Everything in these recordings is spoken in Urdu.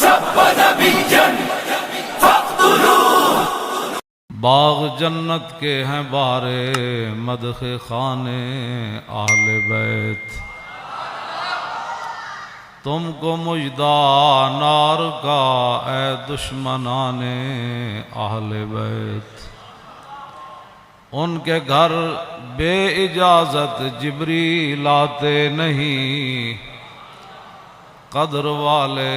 سب نبيا فاقتلوه. باغ جنت کے ہیں بارے مدح خانے اہل بیت، تم کو مجدہ نار کا اے دشمنان اہل بیت. ان کے گھر بے اجازت جبریل آتے نہیں، قدر والے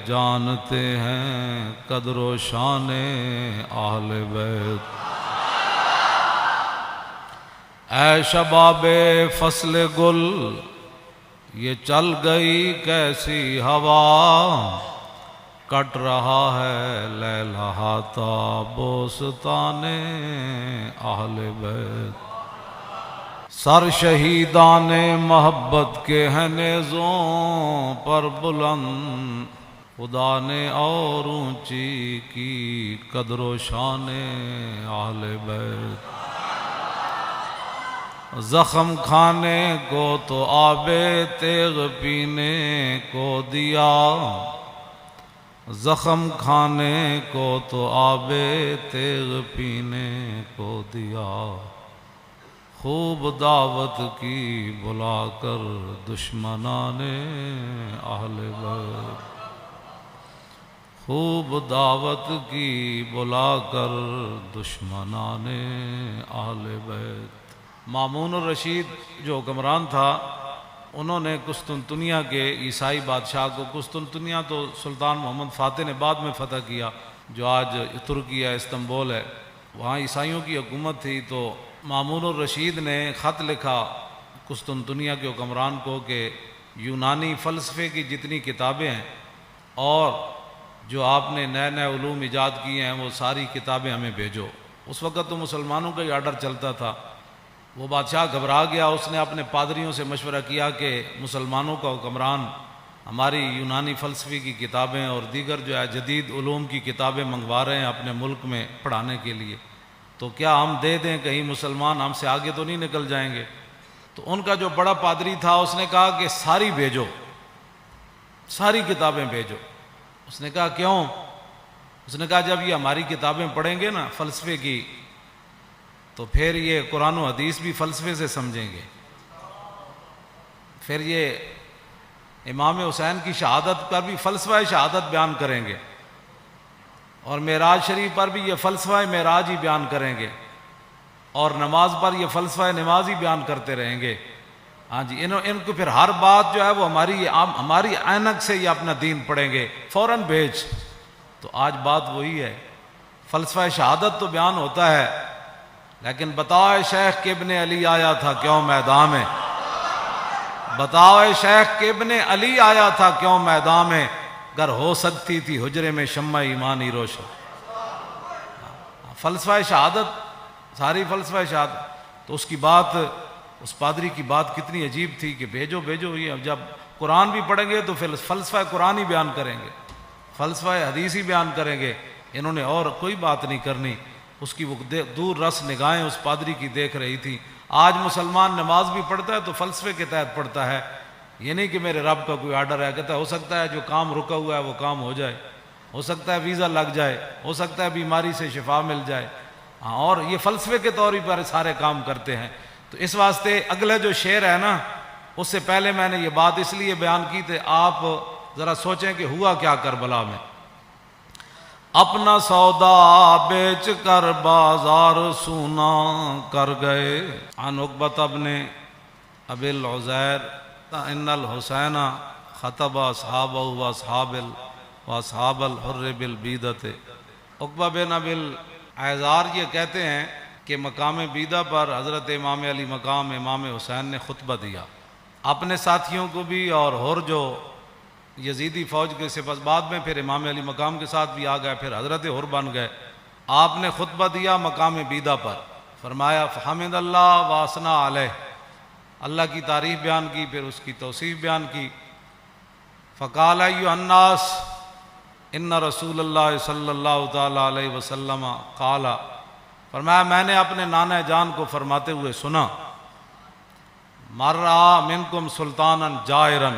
جانتے ہیں قدر و شان اہل بیت. اے شباب فصل گل یہ چل گئی کیسی ہوا، کٹ رہا ہے لیلہاتا بوستان اہل بیت. سر شہیدان محبت کے ہیں نیزوں پر بلند، خدا نے اور اونچی کی قدر و شان اہل بیت. زخم کھانے کو تو آب تیغ پینے کو دیا، زخم کھانے کو تو آب تیغ پینے کو دیا. خوب دعوت کی بلا کر دشمنان اہل بیت، خوب دعوت کی بلا کر دشمنان اہل بیت. مامون الرشید جو حکمران تھا، انہوں نے قسطنطنیہ کے عیسائی بادشاہ کو، قسطنطنیہ تو سلطان محمد فاتح نے بعد میں فتح کیا، جو آج ترکی ہے، استنبول ہے، وہاں عیسائیوں کی حکومت تھی. تو مامون الرشید نے خط لکھا قسطنطنیہ کے حکمران کو کہ یونانی فلسفے کی جتنی کتابیں ہیں اور جو آپ نے نئے نئے علوم ایجاد کیے ہیں وہ ساری کتابیں ہمیں بھیجو. اس وقت تو مسلمانوں کا ہی آرڈر چلتا تھا. وہ بادشاہ گھبرا گیا، اس نے اپنے پادریوں سے مشورہ کیا کہ مسلمانوں کا حکمران ہماری یونانی فلسفے کی کتابیں اور دیگر جو ہے جدید علوم کی کتابیں منگوا رہے ہیں اپنے ملک میں پڑھانے کے لیے، تو کیا ہم دے دیں؟ کہیں مسلمان ہم سے آگے تو نہیں نکل جائیں گے. تو ان کا جو بڑا پادری تھا اس نے کہا کہ ساری بھیجو، ساری کتابیں بھیجو. اس نے کہا کیوں؟ اس نے کہا جب یہ ہماری کتابیں پڑھیں گے نا فلسفے کی تو پھر یہ قرآن و حدیث بھی فلسفے سے سمجھیں گے، پھر یہ امام حسین کی شہادت پر بھی فلسفہ شہادت بیان کریں گے، اور معراج شریف پر بھی یہ فلسفہ معراج ہی بیان کریں گے، اور نماز پر یہ فلسفہ نماز ہی بیان کرتے رہیں گے. ہاں جی، ان کو پھر ہر بات جو ہے وہ ہماری عینک سے یہ اپنا دین پڑھیں گے، فوراً بھیج. تو آج بات وہی ہے، فلسفہ شہادت تو بیان ہوتا ہے، لیکن بتاؤ شیخ کہ ابن علی آیا تھا کیوں میدان میں، بتاؤ شیخ کہ ابن علی آیا تھا کیوں میدان میں، گر ہو سکتی تھی حجرے میں شمع ایمانی روشن. فلسفہ شہادت، ساری فلسفہ شہادت. تو اس کی بات، اس پادری کی بات کتنی عجیب تھی کہ بھیجو بھیجو. یہ جب قرآن بھی پڑھیں گے تو پھر فلسفہ قرآن ہی بیان کریں گے، فلسفہ حدیث ہی بیان کریں گے. انہوں نے اور کوئی بات نہیں کرنی. اس کی وہ دور رس نگاہیں اس پادری کی دیکھ رہی تھی. آج مسلمان نماز بھی پڑھتا ہے تو فلسفے کے تحت پڑھتا ہے، یہ نہیں کہ میرے رب کا کوئی آرڈر ہے. کہتا ہے ہو سکتا ہے جو کام رکا ہوا ہے وہ کام ہو جائے، ہو سکتا ہے ویزا لگ جائے، ہو سکتا ہے بیماری سے شفا مل جائے. ہاں، اور یہ فلسفے کے طور پر سارے کام کرتے ہیں. تو اس واسطے اگلے جو شعر ہے نا، اس سے پہلے میں نے یہ بات اس لیے بیان کی تھی، آپ ذرا سوچیں کہ ہوا کیا کربلا میں. اپنا سودا بیچ کر بازار سونا کر گئے. عن عقبۃ بن ابی العزیر ان الحسین خطب اصحابہ واصحاب الحر بالبیدۃ. عقبہ بن ابی العزار یہ کہتے ہیں کہ مقام بیدہ پر حضرت امام علی مقام امام حسین نے خطبہ دیا، اپنے ساتھیوں کو بھی، اور حر جو یزیدی فوج کے سپاہ، بعد میں پھر امام علی مقام کے ساتھ بھی آ گئے، پھر حضرت حر بن گئے. آپ نے خطبہ دیا مقام بیدہ پر، فرمایا فحمد اللہ واسنا علیہ، اللہ کی تعریف بیان کی، پھر اس کی توصیف بیان کی. فقال ایھا الناس ان رسول اللہ صلی اللہ تعالی علیہ وسلم قال، فرمایا میں نے اپنے نانا جان کو فرماتے ہوئے سنا، مر رہا منکم سلطانا جائرا،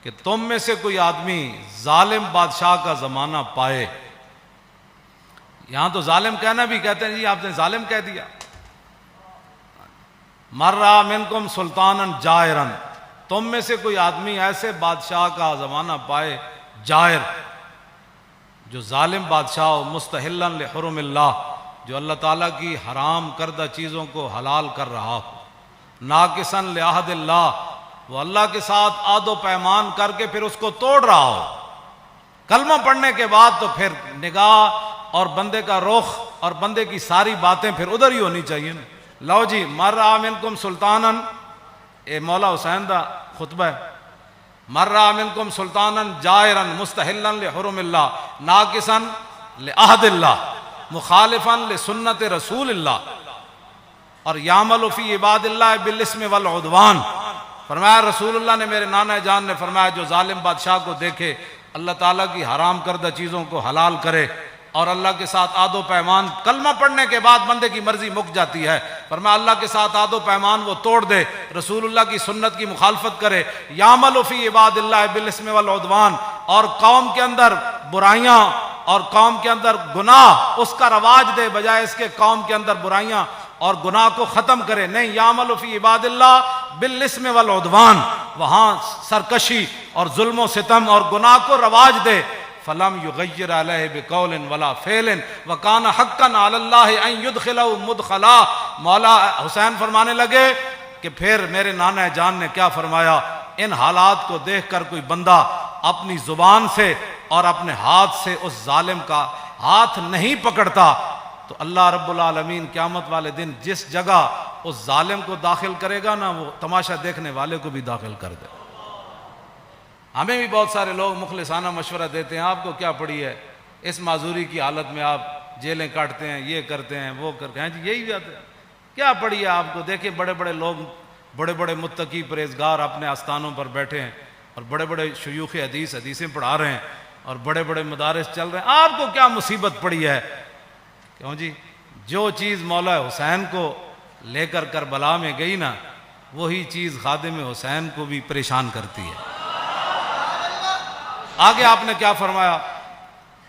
کہ کہ تم میں سے کوئی آدمی ظالم بادشاہ کا زمانہ پائے. یہاں تو ظالم کہنا بھی کہتے ہیں جی آپ نے ظالم کہہ دیا. مرّا منکم سلطانا جائرا، تم میں سے کوئی آدمی ایسے بادشاہ کا زمانہ پائے جائر، جو ظالم بادشاہ ہو، مستحلا لحرم اللہ، جو اللہ تعالیٰ کی حرام کردہ چیزوں کو حلال کر رہا ہو، ناقصا لعہد اللہ، وہ اللہ کے ساتھ عہد و پیمان کر کے پھر اس کو توڑ رہا ہو. کلمہ پڑھنے کے بعد تو پھر نگاہ اور بندے کا رخ اور بندے کی ساری باتیں پھر ادھر ہی ہونی چاہیے نا. لو جی مرّا منکم سلطانا، اے مولا حسین دا خطبہ ہے. مرّا منکم سلطانا جائرا مستحلا لحرم اللہ ناقصا لعہد اللہ مخالفا لسنت رسول اللہ، اور یعمل فی عباد اللہ بالاسم والعدوان. فرمایا رسول اللہ نے، میرے نانا جان نے فرمایا، جو ظالم بادشاہ کو دیکھے اللہ تعالیٰ کی حرام کردہ چیزوں کو حلال کرے اور اللہ کے ساتھ عہد و پیمان، کلمہ پڑھنے کے بعد بندے کی مرضی مک جاتی ہے، فرمایا اللہ کے ساتھ عہد و پیمان وہ توڑ دے، رسول اللہ کی سنت کی مخالفت کرے، یعمل فی عباد اللہ بالاسم والعدوان، اور قوم کے اندر برائیاں اور قوم کے اندر گناہ اس کا رواج دے، بجائے اس کے قوم کے اندر برائیاں اور گناہ کو ختم کرے. نہیں، یعمل فی عباد اللہ بالاسم والعدوان، وہاں سرکشی اور ظلم و ستم اور گناہ کو رواج دے. فلم یغیر علیہ بقول ولا فعل وکان حقا علی اللہ ان یدخلہ مدخلا. مولا حسین فرمانے لگے کہ پھر میرے نانا جان نے کیا فرمایا، ان حالات کو دیکھ کر کوئی بندہ اپنی زبان سے اور اپنے ہاتھ سے اس ظالم کا ہاتھ نہیں پکڑتا تو اللہ رب العالمین قیامت والے دن جس جگہ اس ظالم کو داخل کرے گا نا، وہ تماشا دیکھنے والے کو بھی داخل کر دے. ہمیں بھی بہت سارے لوگ مخلصانہ مشورہ دیتے ہیں، آپ کو کیا پڑی ہے، اس معذوری کی حالت میں آپ جیلیں کاٹتے ہیں، یہ کرتے ہیں، وہ کرتے ہیں، جی یہی بات ہے، کیا پڑی ہے آپ کو. دیکھیں بڑے بڑے لوگ، بڑے بڑے متقی پرہیزگار اپنے آستانوں پر بیٹھے ہیں، اور بڑے بڑے شیوخ حدیثیں پڑھا رہے ہیں، اور بڑے بڑے مدارس چل رہے ہیں. آپ کو کیا مصیبت پڑی ہے؟ کیوں جی، جو چیز مولا حسین کو لے کر کربلا میں گئی نا، وہی چیز خادم حسین کو بھی پریشان کرتی ہے. آگے آپ نے کیا فرمایا،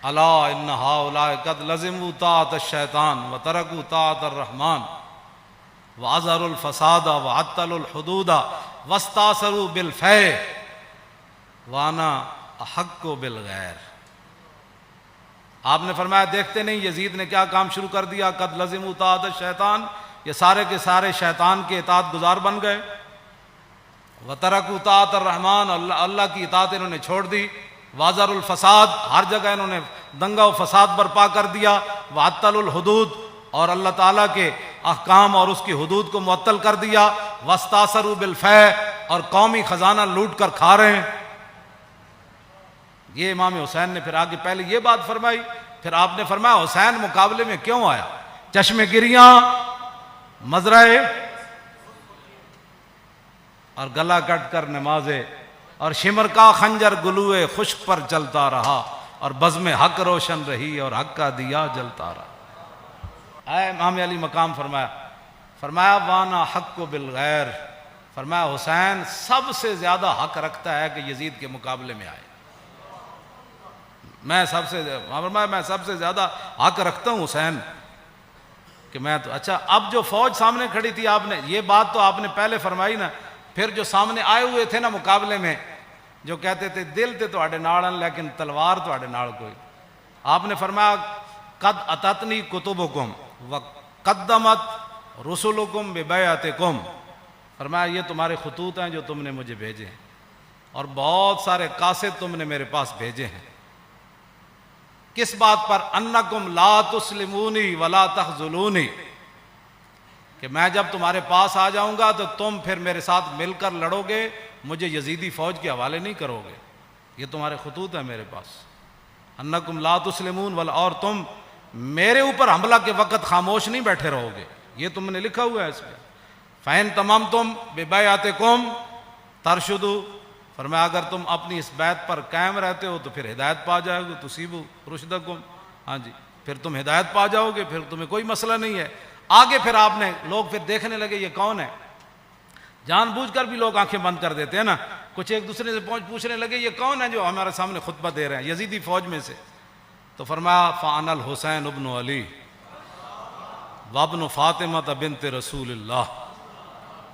الا ان ہؤلاء قد لزموا طاعۃ الشیطان وترکوا طاعۃ الرحمن واظہروا الفساد وعطلوا الحدود واستاثروا بالفیء وانا احق بالغیر. آپ نے فرمایا دیکھتے نہیں یزید نے کیا کام شروع کر دیا، قد لزموا طاعۃ الشیطان، یہ سارے کے سارے شیطان کے اطاعت گزار بن گئے. وترکوا طاعۃ الرحمن، اللہ کی اطاعت انہوں نے چھوڑ دی. واظہروا الفساد، ہر جگہ انہوں نے دنگا و فساد برپا کر دیا. وعطلوا الحدود، اور اللہ تعالیٰ کے احکام اور اس کی حدود کو معطل کر دیا. واستاثروا بالفیء، اور قومی خزانہ لوٹ کر کھا رہے ہیں. یہ امام حسین نے پھر آگے پہلے یہ بات فرمائی، پھر آپ نے فرمایا حسین مقابلے میں کیوں آیا؟ چشم گریاں، مزرعے اور گلا کٹ کر نمازے، اور شمر کا خنجر گلوئے خشک پر چلتا رہا، اور بزم حق روشن رہی اور حق کا دیا جلتا رہا. اے امام علی مقام فرمایا وانا حق بالغیر، فرمایا حسین سب سے زیادہ حق رکھتا ہے کہ یزید کے مقابلے میں آئے. میں سب سے زیادہ حق رکھتا ہوں حسین کہ میں تو. اچھا، اب جو فوج سامنے کھڑی تھی، آپ نے یہ بات تو آپ نے پہلے فرمائی نا، پھر جو سامنے آئے ہوئے تھے نا مقابلے میں، جو کہتے تھے دل تے تواڈے نال لیکن تلوار تواڈے نال کوئی، آپ نے فرمایا قد اتتنی کتبکم وقدمت رسلکم ببیعتکم، فرمایا یہ تمہارے خطوط ہیں جو تم نے مجھے بھیجے ہیں، اور بہت سارے قاصد تم نے میرے پاس بھیجے ہیں. کس بات پر؟ انکم لا تسلمونی ولا تخذلونی، کہ میں جب تمہارے پاس آ جاؤں گا تو تم پھر میرے ساتھ مل کر لڑو گے، مجھے یزیدی فوج کے حوالے نہیں کرو گے. یہ تمہارے خطوط ہیں میرے پاس. انکم لا تسلمون ولا، اور تم میرے اوپر حملہ کے وقت خاموش نہیں بیٹھے رہو گے، یہ تم نے لکھا ہوا ہے اس پہ. فَإِن تَمَمْتُمْ بِبَيْعَتِكُمْ تَرْشُدُوا، فرمایا اگر تم اپنی اس بیعت پر قائم رہتے ہو تو پھر ہدایت پا جاؤ گے. تُصِيبُوا رُشْدَكُمْ، ہاں جی، پھر تم ہدایت پا جاؤ گے، پھر تمہیں کوئی مسئلہ نہیں ہے. آگے پھر آپ نے، لوگ پھر دیکھنے لگے یہ کون ہے. جان بوجھ کر بھی لوگ آنکھیں بند کر دیتے ہیں نا. کچھ ایک دوسرے سے پوچھنے لگے یہ کون ہے جو ہمارے سامنے خطبہ دے رہے ہیں؟ یزیدی فوج میں سے. تو فرمایا فانا الحسین ابن علی وابن فاطمہ بنت رسول اللہ.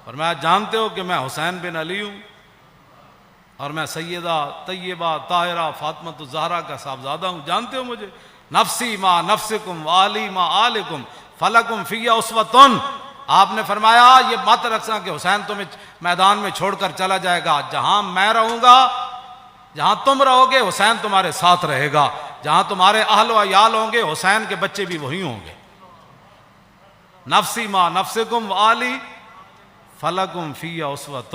فرمایا جانتے ہو کہ میں حسین بن علی ہوں اور میں سیدہ طیبہ طاہرہ فاطمہ الزہرا کا صاحبزادہ ہوں، جانتے ہو مجھے؟ نفسی ما نفسکم والی ما آلکم فلکم فی اسوۃ. آپ نے فرمایا یہ مت رکھنا کہ حسین تمہیں میدان میں چھوڑ کر چلا جائے گا، جہاں میں رہوں گا، جہاں تم رہو گے حسین تمہارے ساتھ رہے گا، جہاں تمہارے اہل و عیال ہوں گے حسین کے بچے بھی وہی ہوں گے. نفسی ما نفسکم والی فلکم فی اسوۃ.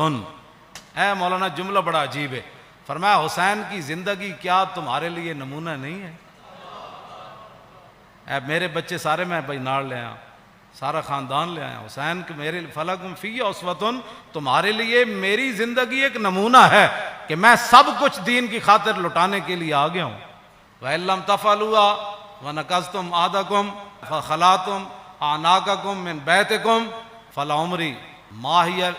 اے مولانا جملہ بڑا عجیب ہے. فرمایا حسین کی زندگی کیا تمہارے لیے نمونہ نہیں ہے؟ اے میرے بچے سارے میں بھائی ناڑ لے آیا، سارا خاندان لے آیا. حسین کے میرے فلکم فی اسوۃ، تمہارے لیے میری زندگی ایک نمونہ ہے کہ میں سب کچھ دین کی خاطر لٹانے کے لیے آ گیا ہوں. وَإِن لَّمْ تَفْعَلُوا وَنَكَثْتُمْ عَهْدَكُمْ فَخَلَعْتُمْ أَعْنَاقَكُمْ مِنْ بَيْتِكُمْ فَلَعُمْرِي مَا هِيَ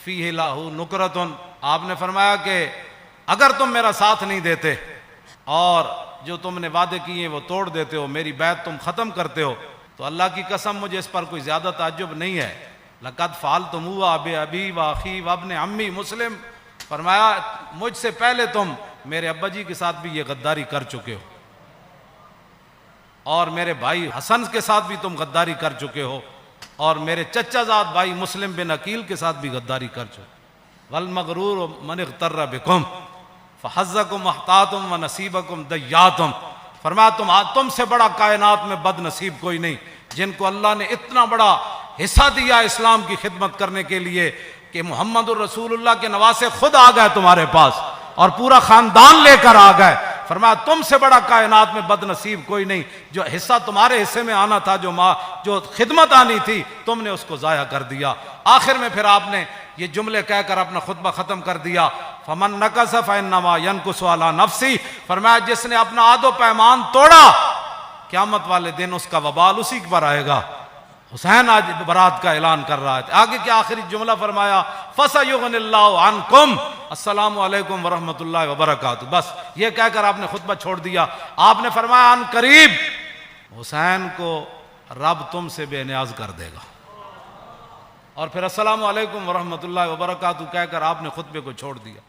فِيهِ لَهُ نُكْرَةٌ. آپ نے فرمایا کہ اگر تم میرا ساتھ نہیں دیتے اور جو تم نے وعدے کیے وہ توڑ دیتے ہو، میری بیعت تم ختم کرتے ہو، تو اللہ کی قسم مجھے اس پر کوئی زیادہ تعجب نہیں ہے. لَقَدْ فَعَلْتُمُوهُ بِأَبِي وَأَخِي وَابْنِ عَمِّي مسلم. فرمایا مجھ سے پہلے تم میرے ابا جی کے ساتھ بھی یہ غداری کر چکے ہو اور میرے بھائی حسن کے ساتھ بھی تم غداری کر چکے ہو اور میرے چچا زاد بھائی مسلم بن عقیل کے ساتھ بھی غداری کر چکے. وَالْمَغْرُورُ مَنِ اغْتَرَّ بِكُمْ فَحَظَّكُمْ أَحْطَاطُمْ وَنَصِيبَكُمْ دَيَّاتُمْ. فرمایا تم سے بڑا کائنات میں بد نصیب کوئی نہیں جن کو اللہ نے اتنا بڑا حصہ دیا اسلام کی خدمت کرنے کے لیے کہ محمد الرسول اللہ کے نواسے خود آ گئے تمہارے پاس اور پورا خاندان لے کر آ گئے. فرمایا تم سے بڑا کائنات میں بد نصیب کوئی نہیں. جو حصہ تمہارے حصے میں آنا تھا، جو خدمت آنی تھی، تم نے اس کو ضائع کر دیا. آخر میں پھر آپ نے یہ جملے کہہ کر اپنا خطبہ ختم کر دیا. فمن نقص فانما ينقص على نفسه. فرمایا جس نے اپنا عہد و پیمان توڑا قیامت والے دن اس کا وبال اسی پر آئے گا. حسین آج برات کا اعلان کر رہا ہے. آگے کیا آخری جملہ فرمایا فَسَيُغْنِ اللَّهُ عَنْكُمْ السلام علیکم ورحمۃ اللہ وبرکاتہ. بس یہ کہہ کر آپ نے خطبہ چھوڑ دیا. آپ نے فرمایا ان قریب حسین کو رب تم سے بے نیاز کر دے گا. اور پھر السلام علیکم ورحمۃ اللہ وبرکاتہ کہہ کر آپ نے خطبے کو چھوڑ دیا.